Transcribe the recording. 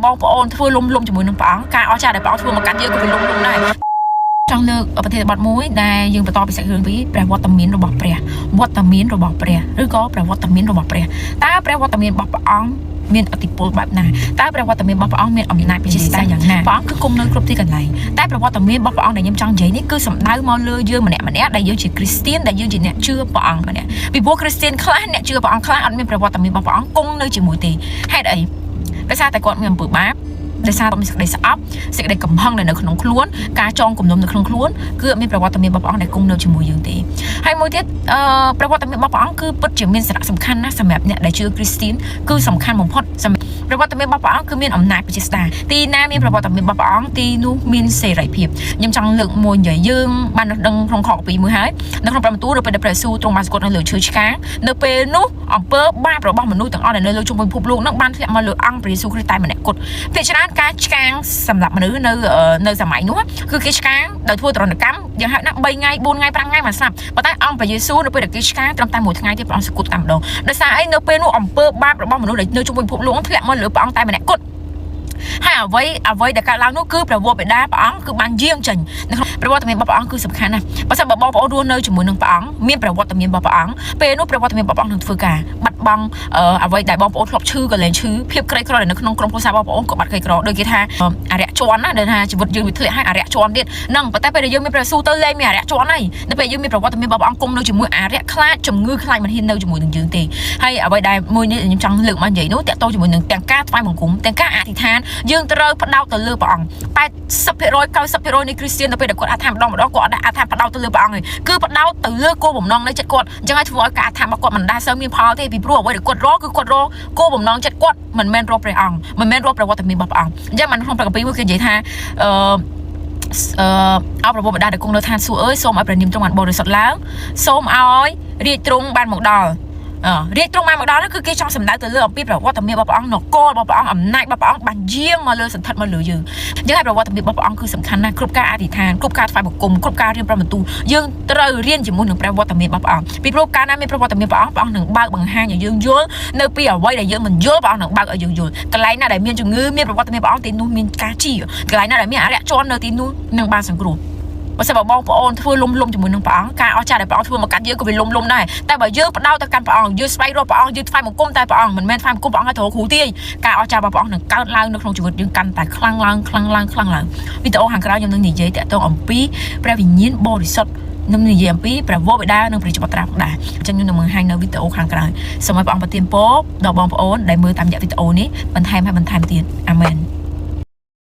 បងប្អូនធ្វើលំជាមួយនឹងព្រះអង្គការអស្ចារ្យដែលព្រះអង្គធ្វើមកកាត់យើងក៏វាលំដែរចង់លើកប្រធានបទមួយដែលយើងបន្តពីសាច់រឿងពីព្រះវត្តមានរបស់ព្រះវត្តមានរបស់ព្រះឬក៏ព្រះវត្តមានរបស់ព្រះតើព្រះវត្តមានរបស់ព្រះអង្គមានអតិពលបែបណាតើព្រះវត្តមានរបស់ព្រះអង្គមានអំណាចពិសេសយ៉ាងណាព្រះអង្គគឺគង់នៅគ្រប់ទីកន្លែងតែព្រះវត្តមានរបស់ព្រះអង្គដែលខ្ញុំចង់និយាយនេះគឺសំដៅមកលើយើងម្នាក់ដែលយើងជាគ្រីស្ទានដែលយើងជាអ្នកជឿព្រះអង្គម្នាក់ពីព្រោះគ្រីស្ទានខ្លះអ្នកជឿព្រះអង្គខ្លះអត់មានព្រះវត្តមានរបស់ព្រះអង្គគង់នៅជាមួយទេហេតុអីដោយសារតែគាត់មានអំពើបាបដោយសារមានសេចក្តីស្អប់សេចក្តីកំហឹងនៅក្នុងខ្លួនការចងគំនុំនៅក្នុងខ្លួនគឺអត់មានប្រវត្តិមានរបស់ព្រះអង្គដែលគង់នៅជាមួយយើងទេហើយមួយទៀតប្រវត្តិមានរបស់ព្រះអង្គគឺពិតជាមានសារៈសំខាន់ណាស់សម្រាប់អ្នកដែលជឿគ្រីស្ទានគឺសំខាន់បំផុតសម្រាប់ប្រវត្តិមានរបស់ព្រះអង្គគឺមានអំណាចពិសេសដែរទីណាមានប្រវត្តិមានរបស់ព្រះអង្គទីនោះមានសេរីភាពខ្ញុំចង់លើកមួយនិយាយយើងបានដឹងក្នុងខពីមួយហើយនៅក្នុងព្រះបន្ទូលនៅពេលដែលព្រះយេស៊ូវទ្រង់បានស្គត់នៅលើឈើឆ្កាងនៅពេលនោះអំពើបាបរបស់មនុស្សទាំងអស់ដែលនៅលើជុំវិញពិភពលោកនឹងបានធ្លាក់មកលើអង្គព្រះយេស៊ូវគ្រីស្ទតែម្នាក់គត់ភាគច្រើនការឆ្កាងសម្រាប់មនុស្សនៅសម័យនោះគឺគេឆ្កាងដោយធ្វើទរណកម្មយ៉ាងហោចណាស់3ថ្ងៃ4ថ្ងៃ5ថ្ងៃមកស្លាប់ប៉ុន្តែអង្គព្រះយេស៊ូវនៅពេលដែលគេឆ្កាងត្រឹមតែ1ថ្ងៃទេព្រះអង្គសគត់តែម្ដងដោយសារអីនៅពេលនោះអំពើបាបរបស់មនុស្សដែលនៅជុំវិញពិភពលោកធ្លាក់មកលើព្រះអង្គតែម្នាក់គត់ហើយអ្វីដែលកើតឡើងនោះគឺព្រះវរបិតាព្រះអង្គគឺបានយាងចេញនៅក្នុងព្រះវត្តមានរបស់ព្រះអង្គគឺសំខាន់ណាស់បើសិនបើបងប្អូនរស់នៅជាមួយនឹងព្រះអង្គមានព្រះវត្តមានរបស់ព្រះអង្គពេលនោះព្រះវត្តមានរបស់ព្រះអង្គនឹងធ្វើការបាត់បង់អ្វីដែលបងប្អូនធ្លាប់ឈឺក៏លែងឈឺភាពក្រីក្រនៅក្នុងក្រុមគ្រួសារបងប្អូនក៏បាត់ក្រីក្រដូចគេថាអរិយជន់ណាដែលថាជីវិតយើងវាធ្លាក់ឲ្យអរិយជន់ទៀតហ្នឹងប៉ុន្តែពេលដែលយើងមានព្រះយេស៊ូវទៅលែងមានអរិយជន់ហើយនៅពេលយើងមានព្រះវត្តមានរបស់ព្រះអង្គគង់នៅជាមួយអរិយខ្លាចជំងឺខ្លាចមិនហ៊ាននៅជាមួយនឹងយើងទេហើយអ្វីដែលមួយនេះខ្ញុំចង់លើកមកនិយាយនោះតកតទៅជាមួយនឹងទាំងការថ្វាយបង្គំទាំងការអធិដ្ឋានយើងត្រូវផ្ដោតទៅលើព្រះអង្គ80% 90%នៃគ្រីស្ទាននៅពេលដែលគាត់អធិដ្ឋានម្ដងគាត់អត់អធិដ្ឋានផ្ដោតទៅលើព្រះអង្គទេគឺផ្ដោតទៅលើគោលបំណងនៃចិត្តគាត់អញ្ចឹងឲ្យធ្វើឲ្យការអធិដ្ឋានរបស់គាត់មិនដែលសូវមានផលទេពីព្រោះអ្វីដែលគាត់រកគឺគាត់រកគោលបំណងចិត្តគាត់មិនមែនរកព្រះអង្គមិនមែនរកព្រះវត្តមានរបស់ព្រះអង្គអញ្ចឹងក្នុងព្រះគម្ពីរមួយគេនិយាយថាអោព្រះវរបិតាដែលគង់នៅឋានសួគ៌អើយសូមឲ្យព្រះនាមទ្រង់បានបរិសុទ្ធឡើងសូមឲ្យរាជទ្រង់បានមកដល់រាជទ្រង់បានមកដល់នោះគឺគេចង់សម្ដៅទៅលើអំពីប្រវត្តិមានរបស់ព្រះអង្គនគររបស់ព្រះអង្គអំណាចរបស់ព្រះអង្គបានយាងមកលើសន្ធិដ្ឋមកលើយើងអញ្ចឹងហើយប្រវត្តិមានរបស់ព្រះអង្គគឺសំខាន់ណាស់គ្រប់ការអធិដ្ឋានគ្រប់ការថ្វាយបង្គំគ្រប់ការរៀនព្រះបន្ទូលយើងត្រូវរៀនជាមួយនឹងព្រះវត្តមានរបស់ព្រះអង្គពីព្រោះកាលណាមានព្រះវត្តមានព្រះអង្គនឹងបើកបង្ហាញឲ្យយើងយល់នៅពីអ្វីដែលយើងមិនយល់ព្រះអង្គនឹងបើកឲ្យយើងយល់កន្លែងណាដែលមានជំងឺមានប្រវត្តិមានព្រះអង្គទីនោះមានការជាកន្លែងណាដែលមានអរិយជន់នៅទីនោះនឹងបានសង្គ្រោះបើសិនបើបងប្អូនធ្វើលំជាមួយនឹងព្រះអង្គការអស្ចារ្យដែលព្រះអង្គធ្វើមកកាត់យើងក៏វាលំដែរតែបើយើងផ្ដោតទៅកាន់ព្រះអង្គយើងស្វែងរកព្រះអង្គយើងថ្វាយបង្គំតែព្រះអង្គមិនមែនថ្វាយបង្គំព្រះអង្គឲ្យទៅគ្រូទាយការអស្ចារ្យរបស់ព្រះអង្គនឹងកើតឡើងនៅក្នុងជីវិតយើងកាន់តែខ្លាំងឡើងវីដេអូខាងក្រោយខ្ញុំនឹងនិយាយតាក់ទងអំពីព្រះវិញ្ញាណបរិសុទ្ធនឹងនិយាយអំពីព្រះវរបិតានិងព្រះចបត្រាផងដែរអញ្ចឹងខ្ញុំនឹងបង្ហាញនៅវីដេអូខាងក្រោយសូមឲ្យព្រះអង្គប្រទានពរដល់បងប្អូនដែលមើលតាមរយៈវីដេអូនេះបន្ថែមទៀតអាមែន